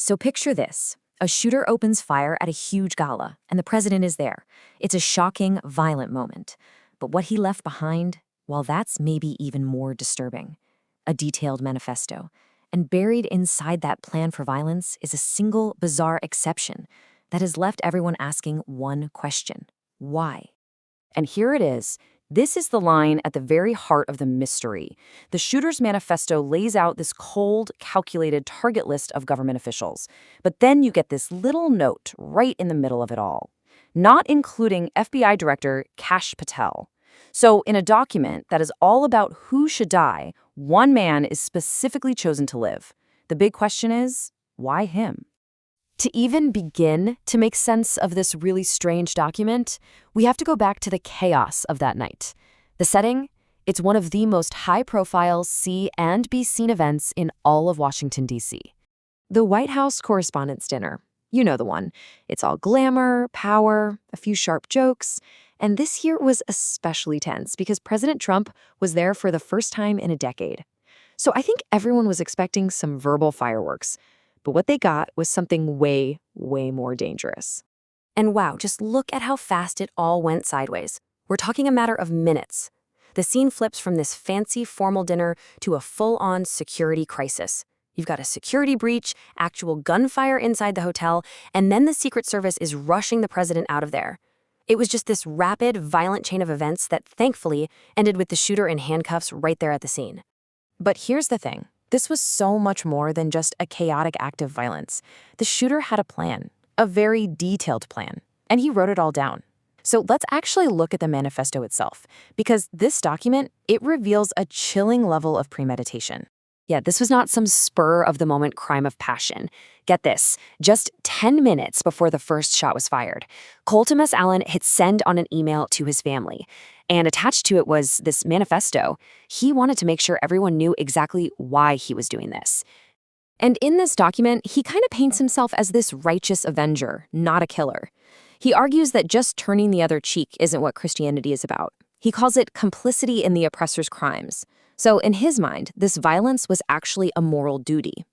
So picture this. A shooter opens fire at a huge gala, and the president is there. It's a shocking, violent moment. But what he left behind, well, that's maybe even more disturbing. A detailed manifesto. And buried inside that plan for violence is a single bizarre exception that has left everyone asking one question. Why? And here it is. This is the line at the very heart of the mystery. The shooter's manifesto lays out this cold, calculated target list of government officials. But then you get this little note right in the middle of it all, not including FBI Director Kash Patel. So in a document that is all about who should die, one man is specifically chosen to live. The big question is, why him? To even begin to make sense of this really strange document, we have to go back to the chaos of that night. The setting? It's one of the most high-profile see and be seen events in all of Washington, D.C. The White House Correspondents' Dinner. You know the one. It's all glamour, power, a few sharp jokes. And this year was especially tense because President Trump was there for the first time in a decade. So I think everyone was expecting some verbal fireworks. But what they got was something way, way more dangerous. And wow, just look at how fast it all went sideways. We're talking a matter of minutes. The scene flips from this fancy formal dinner to a full-on security crisis. You've got a security breach, actual gunfire inside the hotel, and then the Secret Service is rushing the president out of there. It was just this rapid, violent chain of events that thankfully ended with the shooter in handcuffs right there at the scene. But here's the thing. This was so much more than just a chaotic act of violence. The shooter had a plan, a very detailed plan, and he wrote it all down. So let's actually look at the manifesto itself, because this document, it reveals a chilling level of premeditation. Yeah, this was not some spur-of-the-moment crime of passion. Get this, just 10 minutes before the first shot was fired, Cole Thomas Allen hit send on an email to his family. And attached to it was this manifesto. He wanted to make sure everyone knew exactly why he was doing this. And in this document, he kind of paints himself as this righteous avenger, not a killer. He argues that just turning the other cheek isn't what Christianity is about. He calls it complicity in the oppressor's crimes. So in his mind, this violence was actually a moral duty.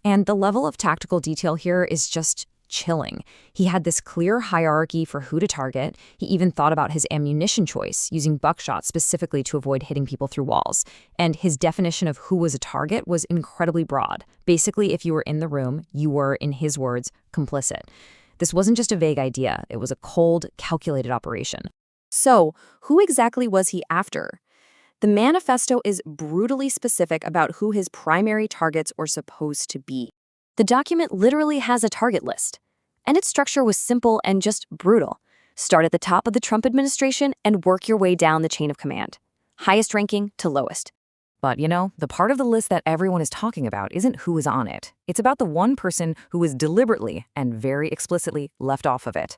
And the level of tactical detail here is just chilling. He had this clear hierarchy for who to target. He even thought about his ammunition choice, using buckshot specifically to avoid hitting people through walls. And his definition of who was a target was incredibly broad. Basically, if you were in the room, you were, in his words, complicit. This wasn't just a vague idea. It was a cold, calculated operation. So, who exactly was he after? The manifesto is brutally specific about who his primary targets were supposed to be. The document literally has a target list. And its structure was simple and just brutal. Start at the top of the Trump administration and work your way down the chain of command. Highest ranking to lowest. But, the part of the list that everyone is talking about isn't who is on it. It's about the one person who was deliberately and very explicitly left off of it.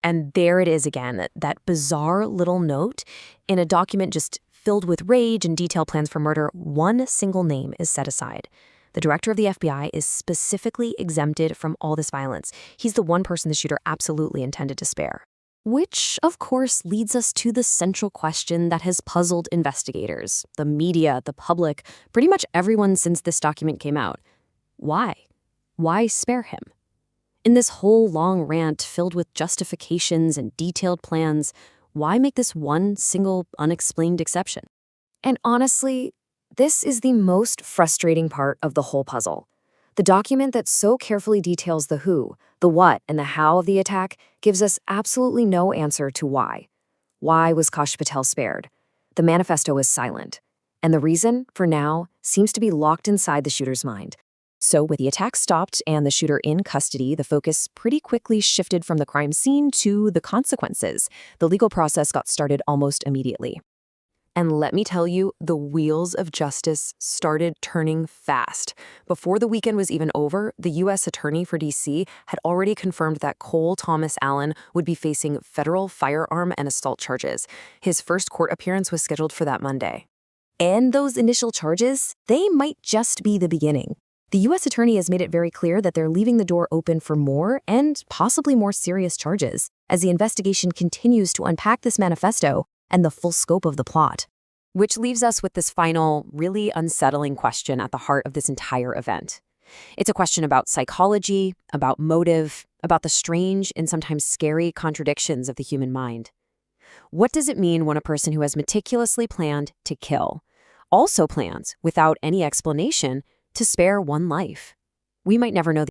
And there it is again, that bizarre little note in a document just filled with rage and detailed plans for murder. One single name is set aside. The director of the FBI is specifically exempted from all this violence. He's the one person the shooter absolutely intended to spare. Which, of course, leads us to the central question that has puzzled investigators, the media, the public, pretty much everyone since this document came out. Why? Why spare him? In this whole long rant filled with justifications and detailed plans, why make this one single unexplained exception? And honestly, this is the most frustrating part of the whole puzzle. The document that so carefully details the who, the what, and the how of the attack gives us absolutely no answer to why. Why was Kash Patel spared? The manifesto is silent. And the reason, for now, seems to be locked inside the shooter's mind. So with the attack stopped and the shooter in custody, the focus pretty quickly shifted from the crime scene to the consequences. The legal process got started almost immediately. And let me tell you, the wheels of justice started turning fast. Before the weekend was even over, the U.S. Attorney for D.C. had already confirmed that Cole Thomas Allen would be facing federal firearm and assault charges. His first court appearance was scheduled for that Monday. And those initial charges, they might just be the beginning. The U.S. Attorney has made it very clear that they're leaving the door open for more and possibly more serious charges as the investigation continues to unpack this manifesto and the full scope of the plot. Which leaves us with this final, really unsettling question at the heart of this entire event. It's a question about psychology, about motive, about the strange and sometimes scary contradictions of the human mind. What does it mean when a person who has meticulously planned to kill also plans, without any explanation, to spare one life? We might never know